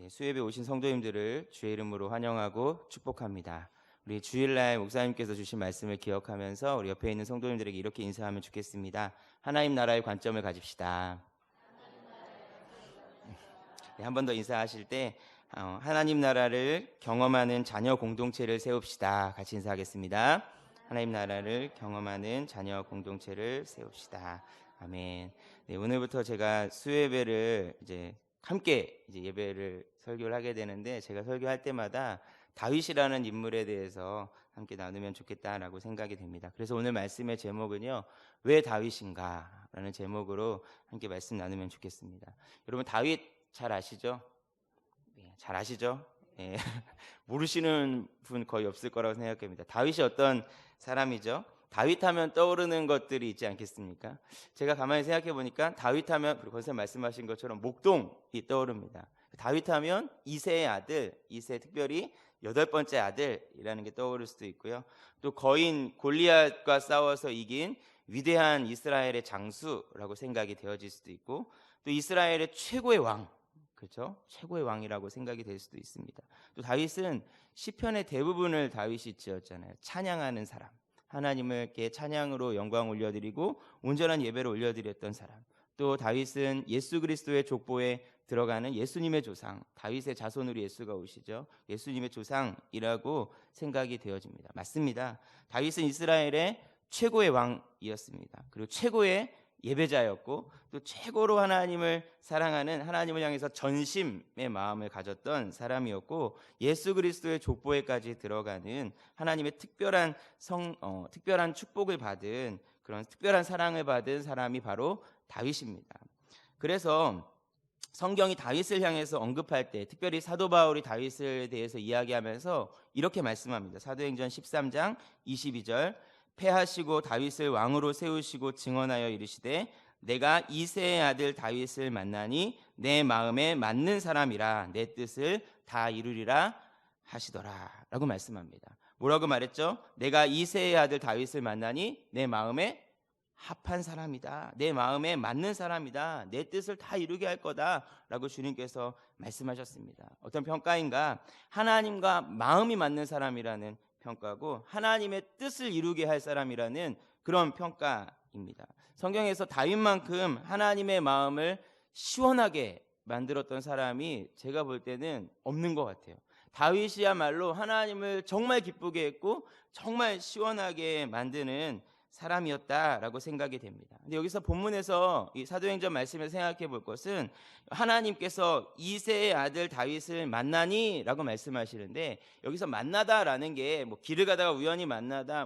수협에 오신 성도님들을 주의 이름으로 환영하고 축복합니다. 우리 주일날 목사님께서 주신 말씀을 기억하면서 우리 옆에 있는 성도님들에게 이렇게 인사하면 좋겠습니다. 하나님 나라의 관점을 가집시다. 한 번 더 인사하실 때 하나님 나라를 경험하는 자녀 공동체를 세웁시다. 같이 인사하겠습니다. 하나님 나라를 경험하는 자녀 공동체를 세웁시다. 아멘. 네, 오늘부터 제가 수예배를 함께 예배를 설교를 하게 되는데, 제가 설교할 때마다 다윗이라는 인물에 대해서 함께 나누면 좋겠다라고 생각이 됩니다. 그래서 오늘 말씀의 제목은요, 왜 다윗인가 라는 제목으로 함께 말씀 나누면 좋겠습니다. 여러분, 다윗 잘 아시죠? 네, 잘 아시죠? 네. 모르시는 분 거의 없을 거라고 생각합니다. 다윗이 어떤 사람이죠? 다윗 하면 떠오르는 것들이 있지 않겠습니까? 제가 가만히 생각해 보니까 다윗 하면, 그리고 권사님 말씀하신 것처럼 목동이 떠오릅니다. 다윗 하면 이새의 아들, 이새 특별히 8번째 아들이라는 게 떠오를 수도 있고요. 또 거인 골리앗과 싸워서 이긴 위대한 이스라엘의 장수라고 생각이 되어질 수도 있고, 또 이스라엘의 최고의 왕, 그렇죠? 최고의 왕이라고 생각이 될 수도 있습니다. 또 다윗은 시편의 대부분을 다윗이 지었잖아요. 찬양하는 사람, 하나님께 찬양으로 영광 올려드리고 온전한 예배를 올려드렸던 사람. 또 다윗은 예수 그리스도의 족보에 들어가는 예수님의 조상, 다윗의 자손으로 예수가 오시죠. 예수님의 조상이라고 생각이 되어집니다. 맞습니다. 다윗은 이스라엘의 최고의 왕이었습니다. 그리고 최고의 예배자였고, 또 최고로 하나님을 사랑하는, 하나님을 향해서 전심의 마음을 가졌던 사람이었고, 예수 그리스도의 족보에까지 들어가는 하나님의 특별한 축복을 받은, 그런 특별한 사랑을 받은 사람이 바로 다윗입니다. 그래서 성경이 다윗을 향해서 언급할 때, 특별히 사도 바울이 다윗에 대해서 이야기하면서 이렇게 말씀합니다. 사도행전 13장 22절, 패하시고 다윗을 왕으로 세우시고 증언하여 이르시되 내가 이새의 아들 다윗을 만나니 내 마음에 맞는 사람이라 내 뜻을 다 이루리라 하시더라 라고 말씀합니다. 뭐라고 말했죠? 내가 이새의 아들 다윗을 만나니 내 마음에 합한 사람이다, 내 마음에 맞는 사람이다, 내 뜻을 다 이루게 할 거다 라고 주님께서 말씀하셨습니다. 어떤 평가인가? 하나님과 마음이 맞는 사람이라는 평가고, 하나님의 뜻을 이루게 할 사람이라는 그런 평가입니다. 성경에서 다윗만큼 하나님의 마음을 시원하게 만들었던 사람이 제가 볼 때는 없는 것 같아요. 다윗이야말로 하나님을 정말 기쁘게 했고 정말 시원하게 만드는 사람이었다라고 생각이 됩니다. 근데 여기서 본문에서 이 사도행전 말씀에서 생각해 볼 것은, 하나님께서 이새의 아들 다윗을 만나니 라고 말씀하시는데, 여기서 만나다라는 게 길을 가다가 우연히 만나다,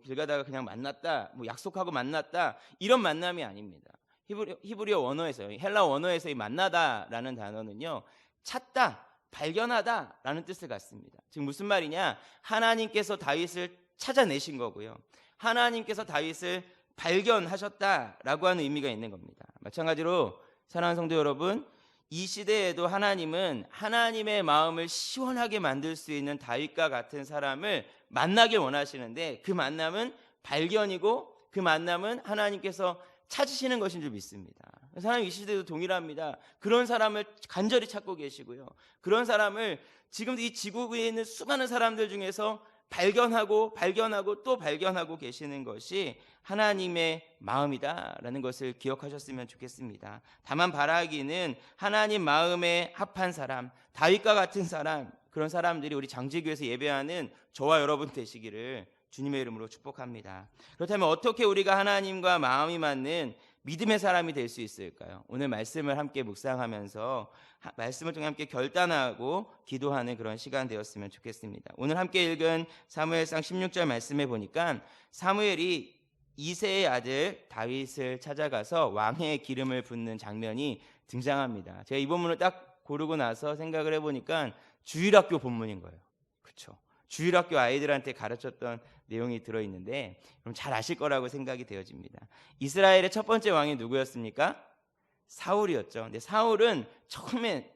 길 가다가 그냥 만났다, 약속하고 만났다, 이런 만남이 아닙니다. 히브리어 원어에서, 헬라 원어에서 이 만나다라는 단어는요, 찾다, 발견하다 라는 뜻을 갖습니다. 지금 무슨 말이냐? 하나님께서 다윗을 찾아내신 거고요, 하나님께서 다윗을 발견하셨다라고 하는 의미가 있는 겁니다. 마찬가지로 사랑하는 성도 여러분, 이 시대에도 하나님은 하나님의 마음을 시원하게 만들 수 있는 다윗과 같은 사람을 만나길 원하시는데, 그 만남은 발견이고 그 만남은 하나님께서 찾으시는 것인 줄 믿습니다. 하나님 이 시대도 동일합니다. 그런 사람을 간절히 찾고 계시고요, 그런 사람을 지금도 이 지구에 있는 수많은 사람들 중에서 발견하고 또 발견하고 계시는 것이 하나님의 마음이다라는 것을 기억하셨으면 좋겠습니다. 다만 바라기는 하나님 마음에 합한 사람, 다윗과 같은 사람, 그런 사람들이 우리 장지교회에서 예배하는 저와 여러분 되시기를 주님의 이름으로 축복합니다. 그렇다면 어떻게 우리가 하나님과 마음이 맞는 믿음의 사람이 될 수 있을까요? 오늘 말씀을 함께 묵상하면서 말씀을 통해 함께 결단하고 기도하는 그런 시간 되었으면 좋겠습니다. 오늘 함께 읽은 사무엘상 16절 말씀에 보니까 사무엘이 이새의 아들 다윗을 찾아가서 왕의 기름을 붓는 장면이 등장합니다. 제가 이 본문을 딱 고르고 나서 생각을 해보니까 주일학교 본문인 거예요. 그렇죠? 주일학교 아이들한테 가르쳤던 내용이 들어있는데, 그럼 잘 아실 거라고 생각이 되어집니다. 이스라엘의 첫 번째 왕이 누구였습니까? 사울이었죠. 근데 사울은 처음에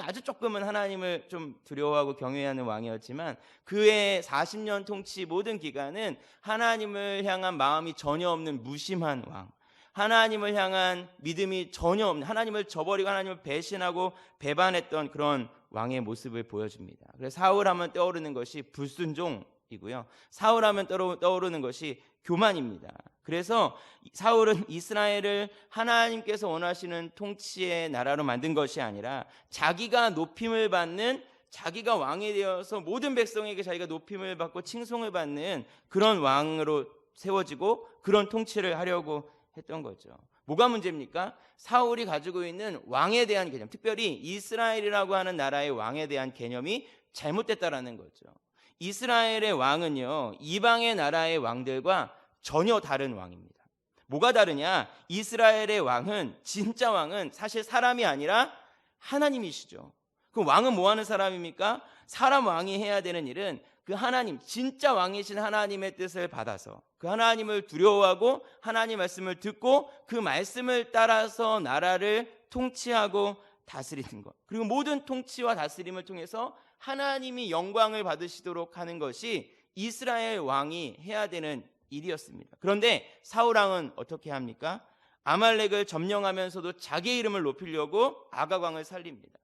아주 조금은 하나님을 좀 두려워하고 경외하는 왕이었지만, 그의 40년 통치 모든 기간은 하나님을 향한 마음이 전혀 없는 무심한 왕, 하나님을 향한 믿음이 전혀 없는, 하나님을 저버리고 하나님을 배신하고 배반했던 그런 왕의 모습을 보여줍니다. 그래서 사울하면 떠오르는 것이 불순종이고요, 사울하면 떠오르는 것이 교만입니다. 그래서 사울은 이스라엘을 하나님께서 원하시는 통치의 나라로 만든 것이 아니라 자기가 높임을 받는, 자기가 왕이 되어서 모든 백성에게 자기가 높임을 받고 칭송을 받는 그런 왕으로 세워지고 그런 통치를 하려고 했던 거죠. 뭐가 문제입니까? 사울이 가지고 있는 왕에 대한 개념, 특별히 이스라엘이라고 하는 나라의 왕에 대한 개념이 잘못됐다라는 거죠. 이스라엘의 왕은요, 이방의 나라의 왕들과 전혀 다른 왕입니다. 뭐가 다르냐? 이스라엘의 왕은, 진짜 왕은 사실 사람이 아니라 하나님이시죠. 그 왕은 뭐 하는 사람입니까? 사람 왕이 해야 되는 일은 그 하나님, 진짜 왕이신 하나님의 뜻을 받아서 그 하나님을 두려워하고 하나님 말씀을 듣고 그 말씀을 따라서 나라를 통치하고 다스리는 것, 그리고 모든 통치와 다스림을 통해서 하나님이 영광을 받으시도록 하는 것이 이스라엘 왕이 해야 되는 일이었습니다. 그런데 사울 왕은 어떻게 합니까? 아말렉을 점령하면서도 자기 이름을 높이려고 아각 왕을 살립니다.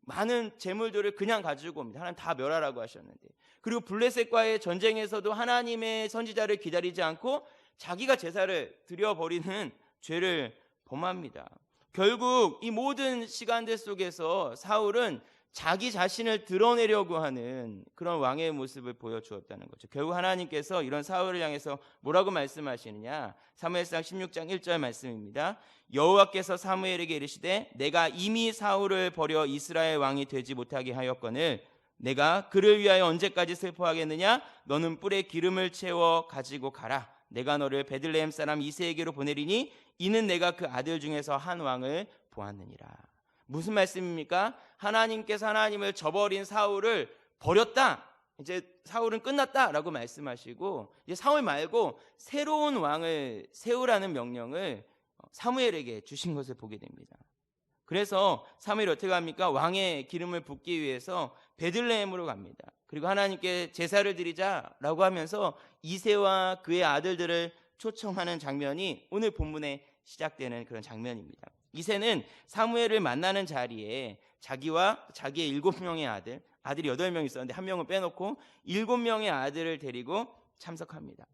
많은 재물들을 그냥 가지고 옵니다. 하나님 다 멸하라고 하셨는데. 그리고 블레셋과의 전쟁에서도 하나님의 선지자를 기다리지 않고 자기가 제사를 드려버리는 죄를 범합니다. 결국 이 모든 시간들 속에서 사울은 자기 자신을 드러내려고 하는 그런 왕의 모습을 보여주었다는 거죠. 결국 하나님께서 이런 사울을 향해서 뭐라고 말씀하시느냐? 사무엘상 16장 1절 말씀입니다. 여호와께서 사무엘에게 이르시되 내가 이미 사울을 버려 이스라엘 왕이 되지 못하게 하였거늘 내가 그를 위하여 언제까지 슬퍼하겠느냐? 너는 뿔에 기름을 채워 가지고 가라. 내가 너를 베들레헴 사람 이새에게로 보내리니 이는 내가 그 아들 중에서 한 왕을 보았느니라. 무슨 말씀입니까? 하나님께서 하나님을 저버린 사울을 버렸다, 이제 사울은 끝났다라고 말씀하시고 이제 사울 말고 새로운 왕을 세우라는 명령을 사무엘에게 주신 것을 보게 됩니다. 그래서 사무엘이 어떻게 합니까? 왕의 기름을 붓기 위해서 베들레헴으로 갑니다. 그리고 하나님께 제사를 드리자라고 하면서 이새와 그의 아들들을 초청하는 장면이 오늘 본문에 시작되는 그런 장면입니다. 이새는 사무엘을 만나는 자리에 자기와 자기의 7명의 아들이 8명 있었는데 한 명을 빼놓고 7명의 아들을 데리고 참석합니다.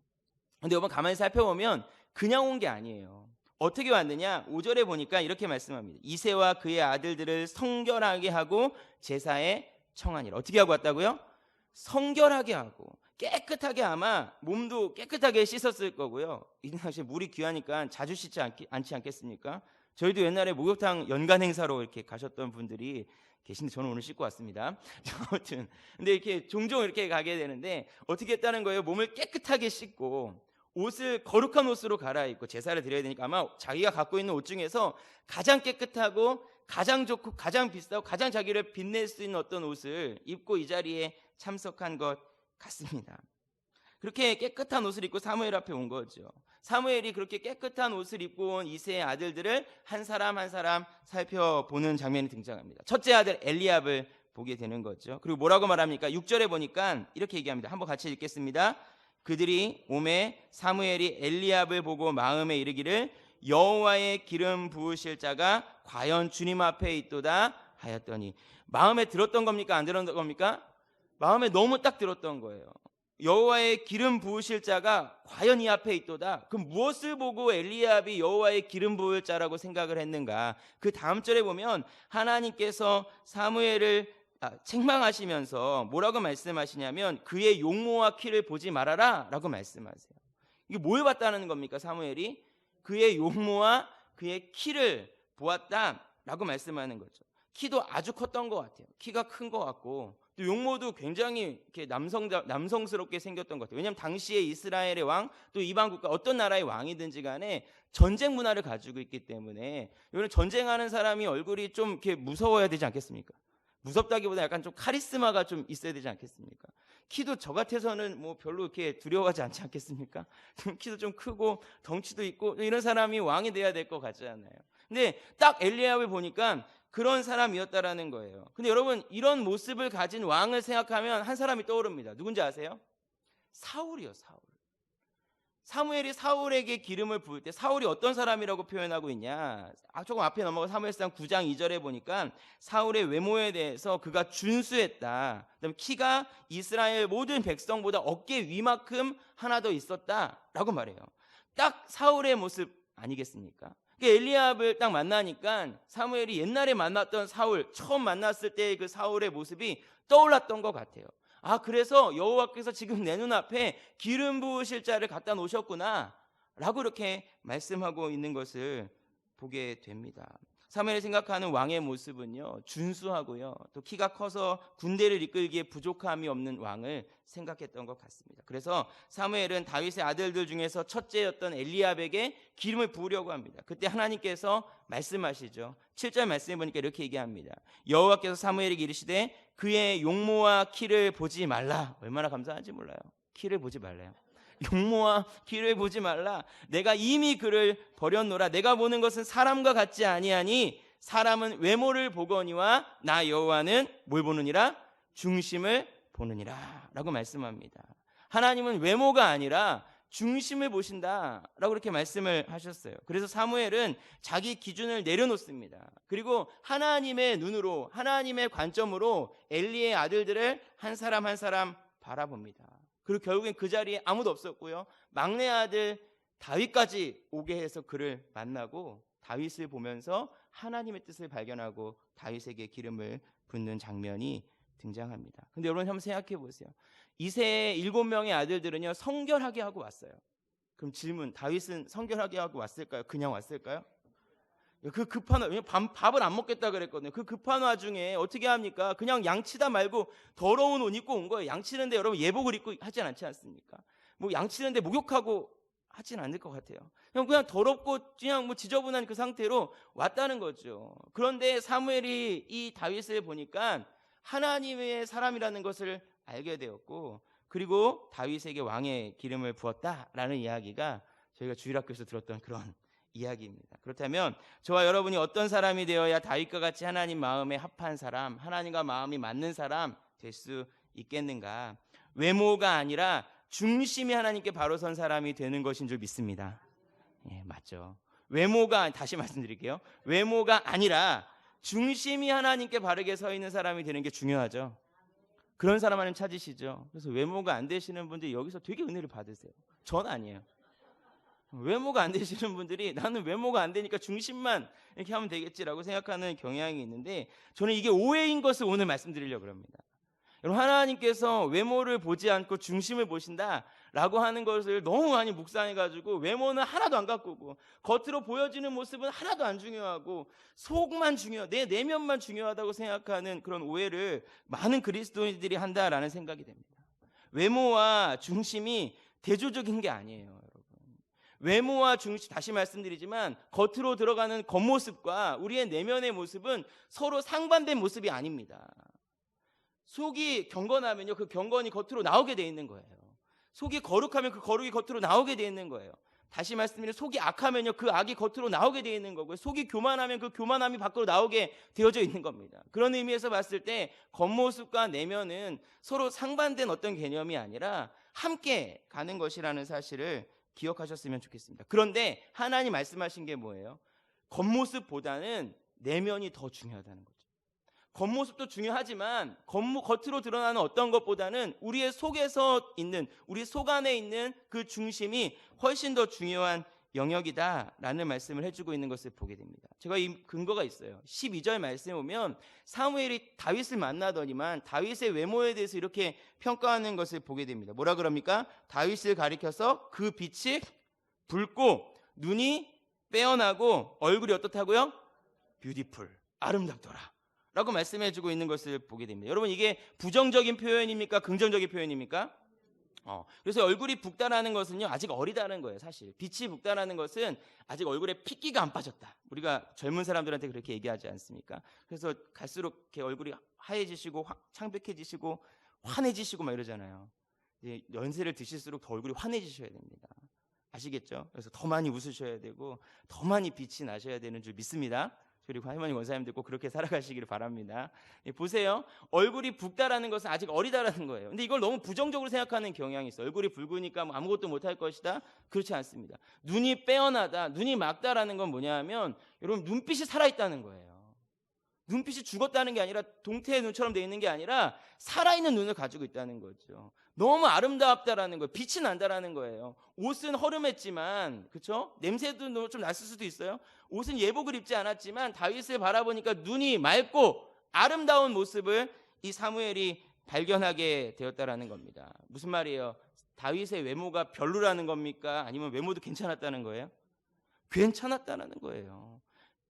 근데 여러분 가만히 살펴보면 그냥 온 게 아니에요. 어떻게 왔느냐? 5절에 보니까 이렇게 말씀합니다. 이새와 그의 아들들을 성결하게 하고 제사에 청하니라. 어떻게 하고 왔다고요? 성결하게 하고 깨끗하게, 아마 몸도 깨끗하게 씻었을 거고요. 이 당시에 물이 귀하니까 자주 씻지 않지 않겠습니까? 저희도 옛날에 목욕탕 연간 행사로 이렇게 가셨던 분들이 계신데 저는 오늘 씻고 왔습니다. 아무튼 근데 이렇게 종종 이렇게 가게 되는데 어떻게 했다는 거예요? 몸을 깨끗하게 씻고 옷을 거룩한 옷으로 갈아입고 제사를 드려야 되니까 아마 자기가 갖고 있는 옷 중에서 가장 깨끗하고 가장 좋고 가장 비싸고 가장 자기를 빛낼 수 있는 어떤 옷을 입고 이 자리에 참석한 것 같습니다. 그렇게 깨끗한 옷을 입고 사무엘 앞에 온 거죠. 사무엘이 그렇게 깨끗한 옷을 입고 온 이새의 아들들을 한 사람 한 사람 살펴보는 장면이 등장합니다. 첫째 아들 엘리압을 보게 되는 거죠. 그리고 뭐라고 말합니까? 6절에 보니까 이렇게 얘기합니다. 한번 같이 읽겠습니다. 그들이 오매 사무엘이 엘리압을 보고 마음에 이르기를 여호와의 기름 부으실 자가 과연 주님 앞에 있도다 하였더니. 마음에 들었던 겁니까? 안 들었던 겁니까? 마음에 너무 딱 들었던 거예요. 여호와의 기름 부으실 자가 과연 이 앞에 있도다. 그럼 무엇을 보고 엘리압이 여호와의 기름 부을 자라고 생각을 했는가? 그 다음 절에 보면 하나님께서 사무엘을 책망하시면서 뭐라고 말씀하시냐면 그의 용모와 키를 보지 말아라 라고 말씀하세요. 이게 뭘 봤다는 겁니까? 사무엘이 그의 용모와 그의 키를 보았다 라고 말씀하는 거죠. 키도 아주 컸던 것 같아요. 키가 큰 것 같고 또 용모도 굉장히 이렇게 남성스럽게 생겼던 것 같아요. 왜냐하면 당시에 이스라엘의 왕, 또 이방 국가 어떤 나라의 왕이든지 간에 전쟁 문화를 가지고 있기 때문에 이런 전쟁하는 사람이 얼굴이 좀 이렇게 무서워야 되지 않겠습니까? 무섭다기보다 약간 좀 카리스마가 좀 있어야 되지 않겠습니까? 키도 저 같아서는 뭐 별로 이렇게 두려워하지 않지 않겠습니까? 키도 좀 크고 덩치도 있고 이런 사람이 왕이 돼야 될 것 같지 않나요? 근데 딱 엘리압을 보니까 그런 사람이었다라는 거예요. 근데 여러분 이런 모습을 가진 왕을 생각하면 한 사람이 떠오릅니다. 누군지 아세요? 사울이요, 사울. 사무엘이 사울에게 기름을 부을 때 사울이 어떤 사람이라고 표현하고 있냐? 조금 앞에 넘어가 사무엘상 9장 2절에 보니까 사울의 외모에 대해서 그가 준수했다. 그다음에 키가 이스라엘 모든 백성보다 어깨 위만큼 하나 더 있었다라고 말해요. 딱 사울의 모습 아니겠습니까? 엘리압을 딱 만나니까 사무엘이 옛날에 만났던 사울, 처음 만났을 때 그 사울의 모습이 떠올랐던 것 같아요. 그래서 여호와께서 지금 내 눈앞에 기름 부으실 자를 갖다 놓으셨구나 라고 이렇게 말씀하고 있는 것을 보게 됩니다. 사무엘이 생각하는 왕의 모습은요, 준수하고요, 또 키가 커서 군대를 이끌기에 부족함이 없는 왕을 생각했던 것 같습니다. 그래서 사무엘은 다윗의 아들들 중에서 첫째였던 엘리압에게 기름을 부으려고 합니다. 그때 하나님께서 말씀하시죠. 7절 말씀해 보니까 이렇게 얘기합니다. 여호와께서 사무엘에게 이르시되 그의 용모와 키를 보지 말라. 얼마나 감사한지 몰라요. 키를 보지 말래요. 용모와 키를 보지 말라. 내가 이미 그를 버렸노라. 내가 보는 것은 사람과 같지 아니하니 사람은 외모를 보거니와 나 여호와는 뭘 보느니라? 중심을 보느니라 라고 말씀합니다. 하나님은 외모가 아니라 중심을 보신다 라고 이렇게 말씀을 하셨어요. 그래서 사무엘은 자기 기준을 내려놓습니다. 그리고 하나님의 눈으로, 하나님의 관점으로 엘리의 아들들을 한 사람 한 사람 바라봅니다. 그리고 결국엔 그 자리에 아무도 없었고요, 막내 아들 다윗까지 오게 해서 그를 만나고 다윗을 보면서 하나님의 뜻을 발견하고 다윗에게 기름을 붓는 장면이 등장합니다. 근데 여러분 한번 생각해 보세요. 이새의 7명의 아들들은요, 성결하게 하고 왔어요. 그럼 질문, 다윗은 성결하게 하고 왔을까요? 그냥 왔을까요? 그 급한, 밥을 안 먹겠다 그랬거든요. 그 급한 와중에 어떻게 합니까? 그냥 양치다 말고 더러운 옷 입고 온 거예요. 양치는데 여러분 예복을 입고 하진 않지 않습니까? 뭐 양치는데 목욕하고 하진 않을 것 같아요. 그냥 더럽고 그냥 지저분한 그 상태로 왔다는 거죠. 그런데 사무엘이 이 다윗을 보니까 하나님의 사람이라는 것을 알게 되었고, 그리고 다윗에게 왕의 기름을 부었다라는 이야기가 저희가 주일학교에서 들었던 그런 이야기입니다. 그렇다면 저와 여러분이 어떤 사람이 되어야 다윗과 같이 하나님 마음에 합한 사람, 하나님과 마음이 맞는 사람 될 수 있겠는가? 외모가 아니라 중심이 하나님께 바로 선 사람이 되는 것인 줄 믿습니다. 예, 맞죠. 다시 말씀드릴게요. 외모가 아니라 중심이 하나님께 바르게 서 있는 사람이 되는 게 중요하죠. 그런 사람 하나님 찾으시죠. 그래서 외모가 안 되시는 분들이 여기서 되게 은혜를 받으세요. 전 아니에요. 외모가 안 되시는 분들이 나는 외모가 안 되니까 중심만 이렇게 하면 되겠지라고 생각하는 경향이 있는데, 저는 이게 오해인 것을 오늘 말씀드리려고 합니다. 여러분, 하나님께서 외모를 보지 않고 중심을 보신다라고 하는 것을 너무 많이 묵상해가지고 외모는 하나도 안 가꾸고 겉으로 보여지는 모습은 하나도 안 중요하고 속만 내 내면만 중요하다고 생각하는 그런 오해를 많은 그리스도인들이 한다라는 생각이 됩니다. 외모와 중심이 대조적인 게 아니에요, 여러분. 외모와 중심, 다시 말씀드리지만 겉으로 들어가는 겉모습과 우리의 내면의 모습은 서로 상반된 모습이 아닙니다. 속이 경건하면요, 그 경건이 겉으로 나오게 돼 있는 거예요. 속이 거룩하면 그 거룩이 겉으로 나오게 돼 있는 거예요. 다시 말씀드리면 속이 악하면요, 그 악이 겉으로 나오게 돼 있는 거고요. 속이 교만하면 그 교만함이 밖으로 나오게 되어져 있는 겁니다. 그런 의미에서 봤을 때 겉모습과 내면은 서로 상반된 어떤 개념이 아니라 함께 가는 것이라는 사실을 기억하셨으면 좋겠습니다. 그런데 하나님 말씀하신 게 뭐예요? 겉모습보다는 내면이 더 중요하다는 거죠. 겉모습도 중요하지만 겉으로 드러나는 어떤 것보다는 우리의 속에서 있는, 우리 속 안에 있는 그 중심이 훨씬 더 중요한 영역이다라는 말씀을 해주고 있는 것을 보게 됩니다. 제가 이 근거가 있어요. 12절 말씀에 보면 사무엘이 다윗을 만나더니만 다윗의 외모에 대해서 이렇게 평가하는 것을 보게 됩니다. 뭐라 그럽니까? 다윗을 가리켜서 그 빛이 붉고 눈이 빼어나고 얼굴이 어떻다고요? 뷰티풀, 아름답더라 라고 말씀해주고 있는 것을 보게 됩니다. 여러분, 이게 부정적인 표현입니까? 긍정적인 표현입니까? 그래서 얼굴이 붉다라는 것은요, 아직 어리다는 거예요. 사실 빛이 붉다라는 것은 아직 얼굴에 핏기가 안 빠졌다. 우리가 젊은 사람들한테 그렇게 얘기하지 않습니까? 그래서 갈수록 이렇게 얼굴이 하얘지시고 창백해지시고 환해지시고 막 이러잖아요. 이제 연세를 드실수록 더 얼굴이 환해지셔야 됩니다. 아시겠죠? 그래서 더 많이 웃으셔야 되고 더 많이 빛이 나셔야 되는 줄 믿습니다. 우리 할머니 권사님들 꼭 그렇게 살아가시기를 바랍니다. 보세요. 얼굴이 붉다라는 것은 아직 어리다라는 거예요. 근데 이걸 너무 부정적으로 생각하는 경향이 있어요. 얼굴이 붉으니까 뭐 아무것도 못할 것이다. 그렇지 않습니다. 눈이 빼어나다, 눈이 맑다라는 건 뭐냐 하면 여러분 눈빛이 살아있다는 거예요. 눈빛이 죽었다는 게 아니라 동태의 눈처럼 돼 있는 게 아니라 살아있는 눈을 가지고 있다는 거죠. 너무 아름답다라는 거예요. 빛이 난다라는 거예요. 옷은 허름했지만, 그렇죠? 냄새도 좀 났을 수도 있어요. 옷은 예복을 입지 않았지만 다윗을 바라보니까 눈이 맑고 아름다운 모습을 이 사무엘이 발견하게 되었다라는 겁니다. 무슨 말이에요? 다윗의 외모가 별로라는 겁니까? 아니면 외모도 괜찮았다는 거예요? 괜찮았다는 거예요.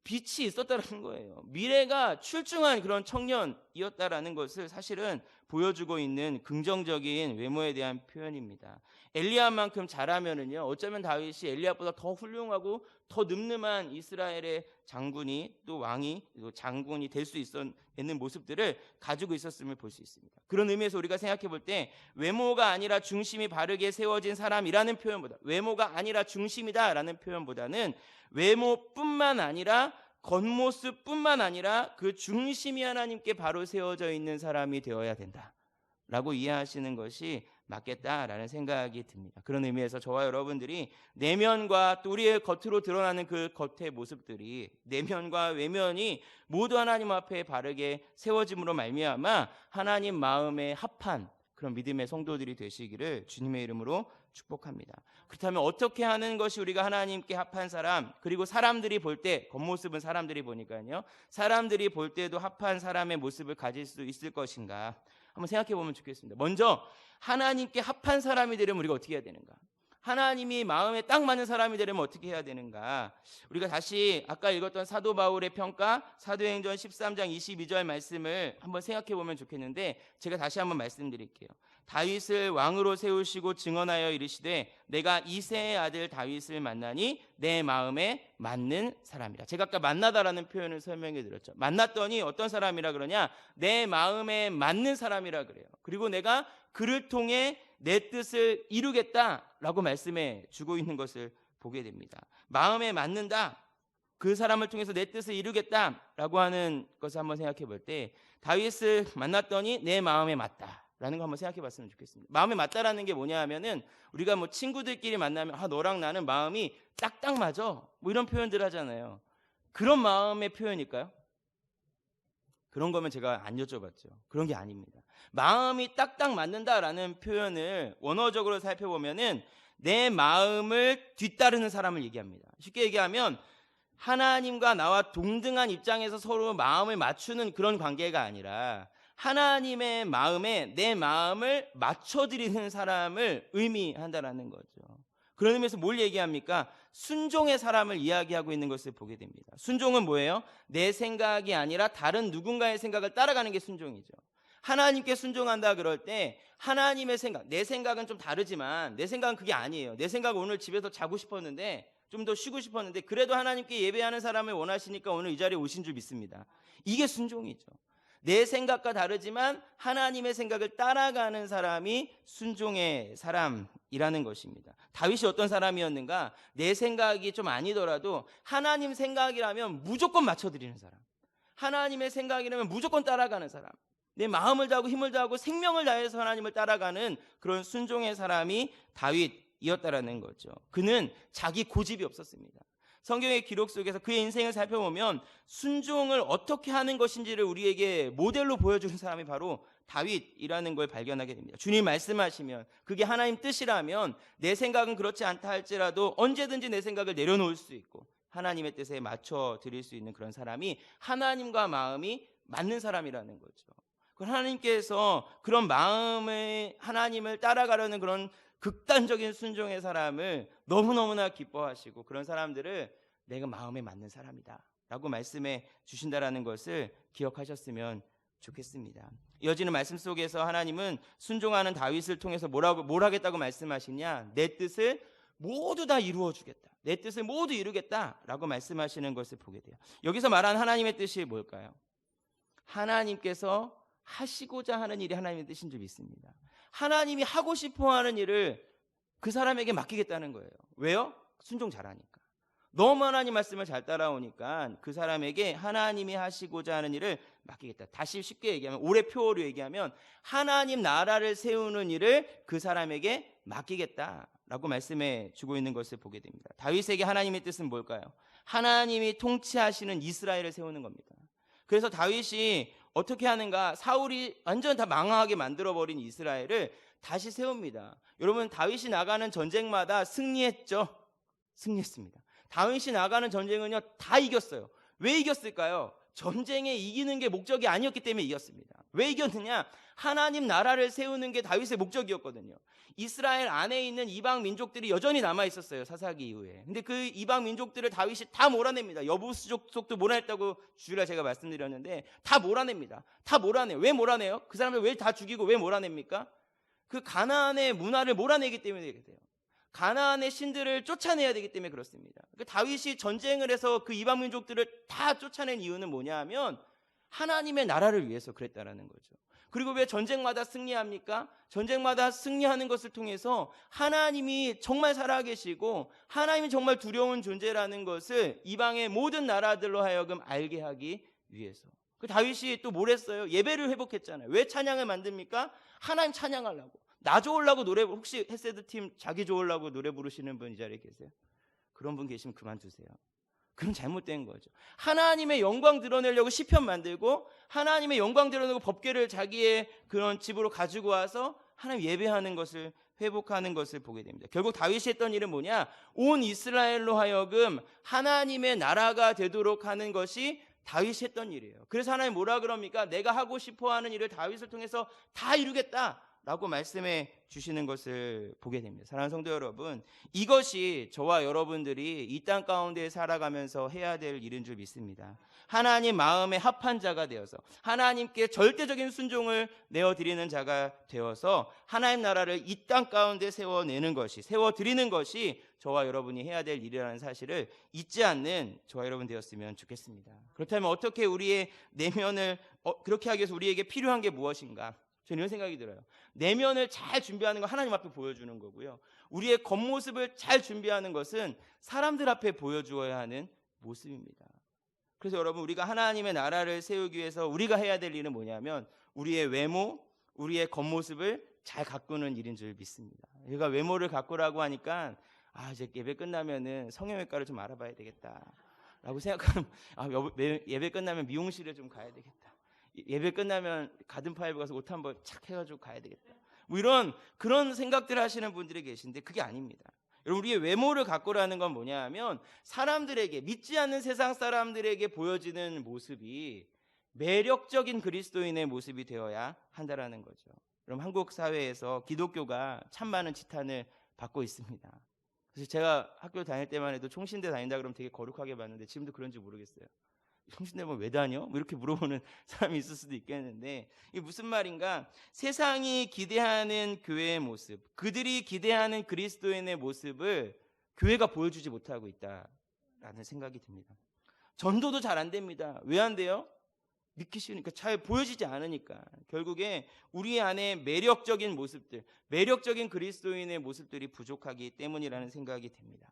빛이 있었다는 거예요. 미래가 출중한 그런 청년이었다라는 것을 사실은 보여주고 있는 긍정적인 외모에 대한 표현입니다. 엘리압만큼 잘하면은요, 어쩌면 다윗이 엘리압보다 더 훌륭하고 더 늠름한 이스라엘의 장군이 또 왕이 또 장군이 될 수 있는 모습들을 가지고 있었음을 볼 수 있습니다. 그런 의미에서 우리가 생각해 볼 때 외모가 아니라 중심이 바르게 세워진 사람이라는 표현보다, 외모가 아니라 중심이다라는 표현보다는 외모뿐만 아니라 겉모습뿐만 아니라 그 중심이 하나님께 바로 세워져 있는 사람이 되어야 된다라고 이해하시는 것이 맞겠다라는 생각이 듭니다. 그런 의미에서 저와 여러분들이 내면과 또 우리의 겉으로 드러나는 그 겉의 모습들이 내면과 외면이 모두 하나님 앞에 바르게 세워짐으로 말미암아 하나님 마음에 합한 그런 믿음의 성도들이 되시기를 주님의 이름으로 축복합니다. 그렇다면 어떻게 하는 것이 우리가 하나님께 합한 사람, 그리고 사람들이 볼 때, 겉모습은 사람들이 보니까요, 사람들이 볼 때도 합한 사람의 모습을 가질 수 있을 것인가 한번 생각해 보면 좋겠습니다. 먼저 하나님께 합한 사람이 되려면 우리가 어떻게 해야 되는가? 하나님이 마음에 딱 맞는 사람이 되려면 어떻게 해야 되는가? 우리가 다시 아까 읽었던 사도 바울의 평가 사도행전 13장 22절 말씀을 한번 생각해 보면 좋겠는데, 제가 다시 한번 말씀드릴게요. 다윗을 왕으로 세우시고 증언하여 이르시되 내가 이새의 아들 다윗을 만나니 내 마음에 맞는 사람이라. 제가 아까 만나다라는 표현을 설명해 드렸죠. 만났더니 어떤 사람이라 그러냐? 내 마음에 맞는 사람이라 그래요. 그리고 내가 그를 통해 내 뜻을 이루겠다라고 말씀해 주고 있는 것을 보게 됩니다. 마음에 맞는다, 그 사람을 통해서 내 뜻을 이루겠다라고 하는 것을 한번 생각해 볼 때, 다윗을 만났더니 내 마음에 맞다라는 거 한번 생각해 봤으면 좋겠습니다. 마음에 맞다라는 게 뭐냐 하면은 우리가 뭐 친구들끼리 만나면 너랑 나는 마음이 딱딱 맞아 뭐 이런 표현들 하잖아요. 그런 마음의 표현일까요? 그런 거면 제가 안 여쭤봤죠. 그런 게 아닙니다. 마음이 딱딱 맞는다라는 표현을 원어적으로 살펴보면은 내 마음을 뒤따르는 사람을 얘기합니다. 쉽게 얘기하면 하나님과 나와 동등한 입장에서 서로 마음을 맞추는 그런 관계가 아니라 하나님의 마음에 내 마음을 맞춰드리는 사람을 의미한다라는 거죠. 그런 의미에서 뭘 얘기합니까? 순종의 사람을 이야기하고 있는 것을 보게 됩니다. 순종은 뭐예요? 내 생각이 아니라 다른 누군가의 생각을 따라가는 게 순종이죠. 하나님께 순종한다 그럴 때 하나님의 생각, 내 생각은 좀 다르지만 내 생각은 그게 아니에요. 내 생각은 오늘 집에서 자고 싶었는데 좀 더 쉬고 싶었는데 그래도 하나님께 예배하는 사람을 원하시니까 오늘 이 자리에 오신 줄 믿습니다. 이게 순종이죠. 내 생각과 다르지만 하나님의 생각을 따라가는 사람이 순종의 사람이라는 것입니다. 다윗이 어떤 사람이었는가? 내 생각이 좀 아니더라도 하나님 생각이라면 무조건 맞춰드리는 사람, 하나님의 생각이라면 무조건 따라가는 사람, 내 마음을 다하고 힘을 다하고 생명을 다해서 하나님을 따라가는 그런 순종의 사람이 다윗이었다라는 거죠. 그는 자기 고집이 없었습니다. 성경의 기록 속에서 그의 인생을 살펴보면 순종을 어떻게 하는 것인지를 우리에게 모델로 보여주는 사람이 바로 다윗이라는 걸 발견하게 됩니다. 주님 말씀하시면 그게 하나님 뜻이라면 내 생각은 그렇지 않다 할지라도 언제든지 내 생각을 내려놓을 수 있고 하나님의 뜻에 맞춰 드릴 수 있는 그런 사람이 하나님과 마음이 맞는 사람이라는 거죠. 하나님께서 그런 마음의 하나님을 따라가려는 그런 극단적인 순종의 사람을 너무너무나 기뻐하시고 그런 사람들을 내가 마음에 맞는 사람이다 라고 말씀해 주신다라는 것을 기억하셨으면 좋겠습니다. 이어지는 말씀 속에서 하나님은 순종하는 다윗을 통해서 뭘 하겠다고 말씀하시냐? 내 뜻을 모두 다 이루어 주겠다, 내 뜻을 모두 이루겠다라고 말씀하시는 것을 보게 돼요. 여기서 말하는 하나님의 뜻이 뭘까요? 하나님께서 하시고자 하는 일이 하나님의 뜻인 줄 믿습니다. 하나님이 하고 싶어 하는 일을 그 사람에게 맡기겠다는 거예요. 왜요? 순종 잘하니까. 너무 하나님 말씀을 잘 따라오니까 그 사람에게 하나님이 하시고자 하는 일을 맡기겠다. 다시 쉽게 얘기하면, 올해 표어로 얘기하면 하나님 나라를 세우는 일을 그 사람에게 맡기겠다라고 말씀해 주고 있는 것을 보게 됩니다. 다윗에게 하나님의 뜻은 뭘까요? 하나님이 통치하시는 이스라엘을 세우는 겁니다. 그래서 다윗이 어떻게 하는가? 사울이 완전 다 망하게 만들어버린 이스라엘을 다시 세웁니다. 여러분, 다윗이 나가는 전쟁마다 승리했죠? 승리했습니다. 다윗이 나가는 전쟁은요, 다 이겼어요. 왜 이겼을까요? 전쟁에 이기는 게 목적이 아니었기 때문에 이겼습니다. 왜 이겼느냐? 하나님 나라를 세우는 게 다윗의 목적이었거든요. 이스라엘 안에 있는 이방 민족들이 여전히 남아 있었어요, 사사기 이후에. 근데 그 이방 민족들을 다윗이 다 몰아냅니다. 여부수족도 몰아냈다고 주일날 제가 말씀드렸는데 다 몰아냅니다. 다 몰아내요. 왜 몰아내요? 그 사람들 왜 다 죽이고 왜 몰아냅니까? 그 가나안의 문화를 몰아내기 때문에 그렇게 돼요. 가나안의 신들을 쫓아내야 되기 때문에 그렇습니다. 다윗이 전쟁을 해서 그 이방 민족들을 다 쫓아낸 이유는 뭐냐 하면 하나님의 나라를 위해서 그랬다라는 거죠. 그리고 왜 전쟁마다 승리합니까? 전쟁마다 승리하는 것을 통해서 하나님이 정말 살아계시고 하나님이 정말 두려운 존재라는 것을 이방의 모든 나라들로 하여금 알게 하기 위해서. 그 다윗이 또 뭘 했어요? 예배를 회복했잖아요. 왜 찬양을 만듭니까? 하나님 찬양하려고. 나 좋으려고 노래, 혹시 헤세드 팀 자기 좋으려고 노래 부르시는 분 이 자리에 계세요? 그런 분 계시면 그만두세요. 그건 잘못된 거죠. 하나님의 영광 드러내려고 시편 만들고 하나님의 영광 드러내고 법궤를 자기의 그런 집으로 가지고 와서 하나님 예배하는 것을 회복하는 것을 보게 됩니다. 결국 다윗이 했던 일은 뭐냐? 온 이스라엘로 하여금 하나님의 나라가 되도록 하는 것이 다윗이 했던 일이에요. 그래서 하나님 뭐라 그럽니까? 내가 하고 싶어하는 일을 다윗을 통해서 다 이루겠다 라고 말씀해 주시는 것을 보게 됩니다. 사랑하는 성도 여러분, 이것이 저와 여러분들이 이 땅 가운데 살아가면서 해야 될 일인 줄 믿습니다. 하나님 마음에 합한 자가 되어서 하나님께 절대적인 순종을 내어드리는 자가 되어서 하나님 나라를 이 땅 가운데 세워내는 것이, 세워드리는 것이 저와 여러분이 해야 될 일이라는 사실을 잊지 않는 저와 여러분 되었으면 좋겠습니다. 그렇다면 어떻게 우리의 내면을 그렇게 하기 위해서 우리에게 필요한 게 무엇인가? 저는 이런 생각이 들어요. 내면을 잘 준비하는 건 하나님 앞에 보여주는 거고요. 우리의 겉모습을 잘 준비하는 것은 사람들 앞에 보여주어야 하는 모습입니다. 그래서 여러분, 우리가 하나님의 나라를 세우기 위해서 우리가 해야 될 일은 뭐냐면 우리의 외모, 우리의 겉모습을 잘 가꾸는 일인 줄 믿습니다. 우리가 외모를 가꾸라고 하니까 이제 예배 끝나면은 성형외과를 좀 알아봐야 되겠다 라고 생각하면 예배 끝나면 미용실에 좀 가야 되겠다. 예배 끝나면 가든파이브 가서 옷 한번 착 해가지고 가야 되겠다. 뭐 이런 그런 생각들 하시는 분들이 계신데 그게 아닙니다. 여러분, 우리의 외모를 가꾸라는 건 뭐냐 하면 사람들에게, 믿지 않는 세상 사람들에게 보여지는 모습이 매력적인 그리스도인의 모습이 되어야 한다라는 거죠. 여러분, 한국 사회에서 기독교가 참 많은 지탄을 받고 있습니다. 그래서 제가 학교 다닐 때만 해도 총신대 다닌다 그러면 되게 거룩하게 봤는데 지금도 그런지 모르겠어요. 총신대 보면 왜 다녀? 뭐 이렇게 물어보는 사람이 있을 수도 있겠는데, 이게 무슨 말인가? 세상이 기대하는 교회의 모습, 그들이 기대하는 그리스도인의 모습을 교회가 보여주지 못하고 있다라는 생각이 듭니다. 전도도 잘 안 됩니다. 왜 안 돼요? 믿기 싫으니까, 잘 보여지지 않으니까. 결국에 우리 안에 매력적인 모습들, 매력적인 그리스도인의 모습들이 부족하기 때문이라는 생각이 듭니다.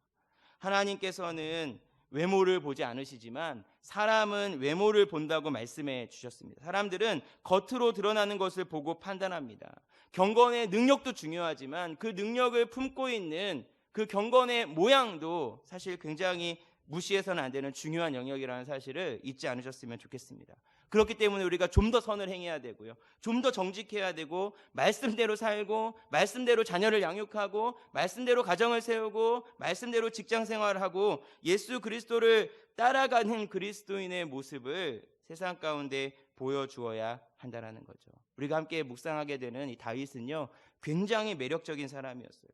하나님께서는 외모를 보지 않으시지만 사람은 외모를 본다고 말씀해 주셨습니다. 사람들은 겉으로 드러나는 것을 보고 판단합니다. 경건의 능력도 중요하지만 그 능력을 품고 있는 그 경건의 모양도 사실 굉장히 무시해서는 안 되는 중요한 영역이라는 사실을 잊지 않으셨으면 좋겠습니다. 그렇기 때문에 우리가 좀 더 선을 행해야 되고요, 좀 더 정직해야 되고, 말씀대로 살고, 말씀대로 자녀를 양육하고, 말씀대로 가정을 세우고, 말씀대로 직장 생활을 하고, 예수 그리스도를 따라가는 그리스도인의 모습을 세상 가운데 보여주어야 한다는 거죠. 우리가 함께 묵상하게 되는 이 다윗은요, 굉장히 매력적인 사람이었어요.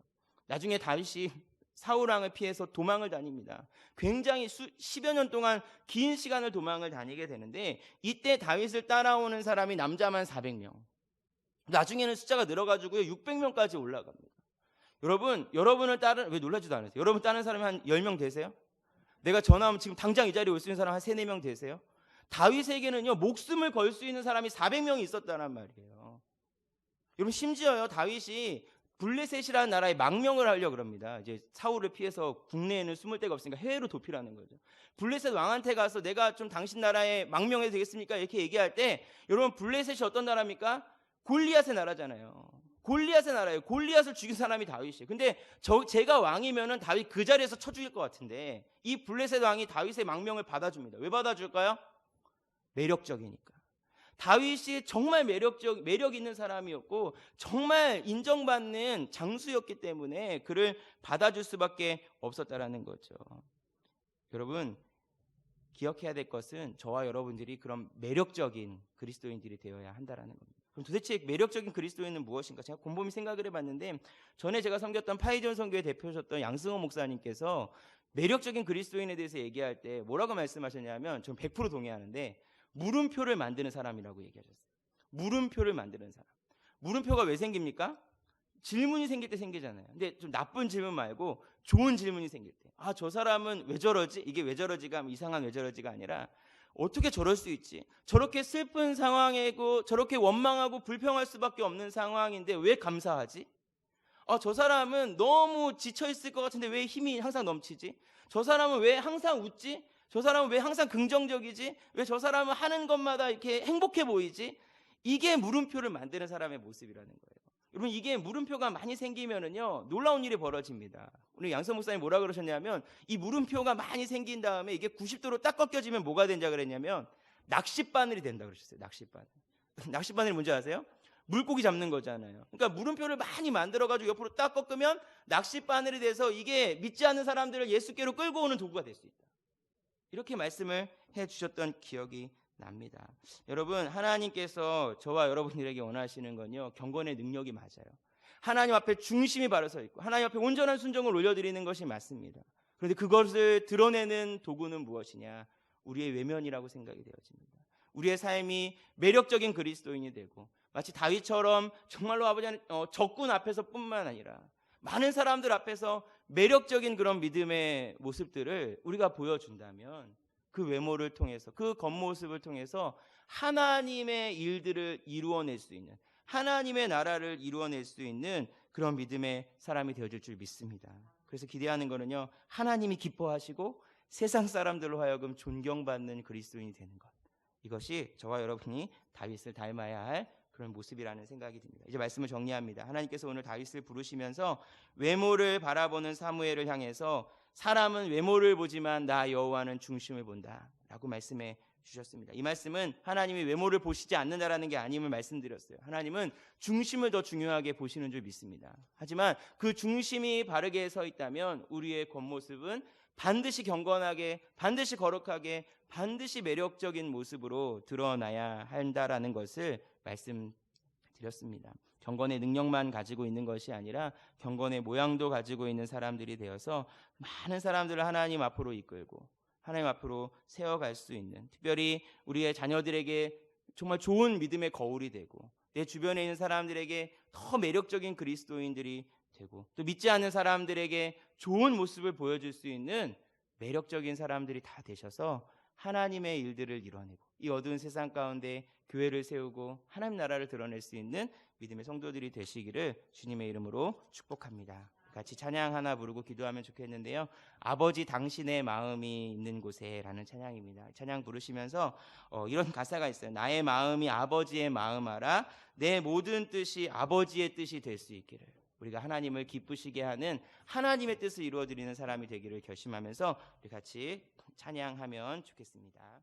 나중에 다윗이 사울왕을 피해서 도망을 다닙니다. 굉장히 10여 년 동안 긴 시간을 도망을 다니게 되는데, 이때 다윗을 따라오는 사람이 남자만 400명, 나중에는 숫자가 늘어가지고 600명까지 올라갑니다. 여러분을 따르는, 왜 놀라지도 않으세요? 여러분 따르는 사람이 한 10명 되세요? 내가 전화하면 지금 당장 이 자리에 올 수 있는 사람 한 3, 4명 되세요? 다윗에게는요, 목숨을 걸 수 있는 사람이 400명이 있었다는 말이에요. 여러분, 심지어요, 다윗이 블레셋이라는 나라에 망명을 하려고 그럽니다. 이제 사울을 피해서 국내에는 숨을 데가 없으니까 해외로 도피라는 거죠. 블레셋 왕한테 가서 내가 좀 당신 나라에 망명해도 되겠습니까? 이렇게 얘기할 때 여러분 블레셋이 어떤 나라입니까? 골리앗의 나라잖아요. 골리앗의 나라예요. 골리앗을 죽인 사람이 다윗이에요. 근데 제가 왕이면은 다윗 그 자리에서 쳐 죽일 것 같은데 이 블레셋 왕이 다윗의 망명을 받아줍니다. 왜 받아줄까요? 매력적이니까. 다윗이 정말 매력 있는 사람이었고 정말 인정받는 장수였기 때문에 그를 받아줄 수밖에 없었다라는 거죠. 여러분 기억해야 될 것은 저와 여러분들이 그런 매력적인 그리스도인들이 되어야 한다라는 겁니다. 그럼 도대체 매력적인 그리스도인은 무엇인가? 제가 곰곰이 생각을 해봤는데 전에 제가 섬겼던 파이전 선교회 대표셨던 양승호 목사님께서 매력적인 그리스도인에 대해서 얘기할 때 뭐라고 말씀하셨냐면 전 100% 동의하는데 물음표를 만드는 사람이라고 얘기하셨어요. 물음표를 만드는 사람. 물음표가 왜 생깁니까? 질문이 생길 때 생기잖아요. 근데 좀 나쁜 질문 말고 좋은 질문이 생길 때. 아, 저 사람은 왜 저러지? 이게 왜 저러지가 이상한 왜 저러지가 아니라 어떻게 저럴 수 있지? 저렇게 슬픈 상황이고 저렇게 원망하고 불평할 수밖에 없는 상황인데 왜 감사하지? 아, 저 사람은 너무 지쳐있을 것 같은데 왜 힘이 항상 넘치지? 저 사람은 왜 항상 웃지? 저 사람은 왜 항상 긍정적이지? 왜 저 사람은 하는 것마다 이렇게 행복해 보이지? 이게 물음표를 만드는 사람의 모습이라는 거예요. 여러분 이게 물음표가 많이 생기면은요 놀라운 일이 벌어집니다. 우리 양성 목사님 뭐라 그러셨냐면 이 물음표가 많이 생긴 다음에 이게 90도로 딱 꺾여지면 뭐가 된다 그랬냐면 낚싯바늘이 된다 그러셨어요. 낚싯바늘. 낚싯바늘이 뭔지 아세요? 물고기 잡는 거잖아요. 그러니까 물음표를 많이 만들어가지고 옆으로 딱 꺾으면 낚싯바늘이 돼서 이게 믿지 않는 사람들을 예수께로 끌고 오는 도구가 될 수 있다. 이렇게 말씀을 해주셨던 기억이 납니다. 여러분 하나님께서 저와 여러분들에게 원하시는 건요 경건의 능력이 맞아요. 하나님 앞에 중심이 바로 서 있고 하나님 앞에 온전한 순종을 올려드리는 것이 맞습니다. 그런데 그것을 드러내는 도구는 무엇이냐? 우리의 외면이라고 생각이 되어집니다. 우리의 삶이 매력적인 그리스도인이 되고 마치 다윗처럼 정말로 아버지 적군 앞에서 뿐만 아니라 많은 사람들 앞에서 매력적인 그런 믿음의 모습들을 우리가 보여준다면 그 외모를 통해서 그 겉모습을 통해서 하나님의 일들을 이루어낼 수 있는 하나님의 나라를 이루어낼 수 있는 그런 믿음의 사람이 되어줄 줄 믿습니다. 그래서 기대하는 거는요 하나님이 기뻐하시고 세상 사람들로 하여금 존경받는 그리스도인이 되는 것, 이것이 저와 여러분이 다윗을 닮아야 할 그런 모습이라는 생각이 듭니다. 이제 말씀을 정리합니다. 하나님께서 오늘 다윗을 부르시면서 외모를 바라보는 사무엘을 향해서 사람은 외모를 보지만 나 여호와는 중심을 본다 라고 말씀해 주셨습니다. 이 말씀은 하나님이 외모를 보시지 않는다라는 게 아님을 말씀드렸어요. 하나님은 중심을 더 중요하게 보시는 줄 믿습니다. 하지만 그 중심이 바르게 서 있다면 우리의 겉모습은 반드시 경건하게, 반드시 거룩하게, 반드시 매력적인 모습으로 드러나야 한다라는 것을 말씀드렸습니다. 경건의 능력만 가지고 있는 것이 아니라 경건의 모양도 가지고 있는 사람들이 되어서 많은 사람들을 하나님 앞으로 이끌고 하나님 앞으로 세워갈 수 있는, 특별히 우리의 자녀들에게 정말 좋은 믿음의 거울이 되고 내 주변에 있는 사람들에게 더 매력적인 그리스도인들이 되고 또 믿지 않는 사람들에게 좋은 모습을 보여줄 수 있는 매력적인 사람들이 다 되셔서 하나님의 일들을 이뤄내고 이 어두운 세상 가운데 교회를 세우고 하나님 나라를 드러낼 수 있는 믿음의 성도들이 되시기를 주님의 이름으로 축복합니다. 같이 찬양 하나 부르고 기도하면 좋겠는데요. 아버지 당신의 마음이 있는 곳에 라는 찬양입니다. 찬양 부르시면서 이런 가사가 있어요. 나의 마음이 아버지의 마음 알아 내 모든 뜻이 아버지의 뜻이 될 수 있기를. 우리가 하나님을 기쁘시게 하는 하나님의 뜻을 이루어드리는 사람이 되기를 결심하면서 우리 같이 찬양하면 좋겠습니다.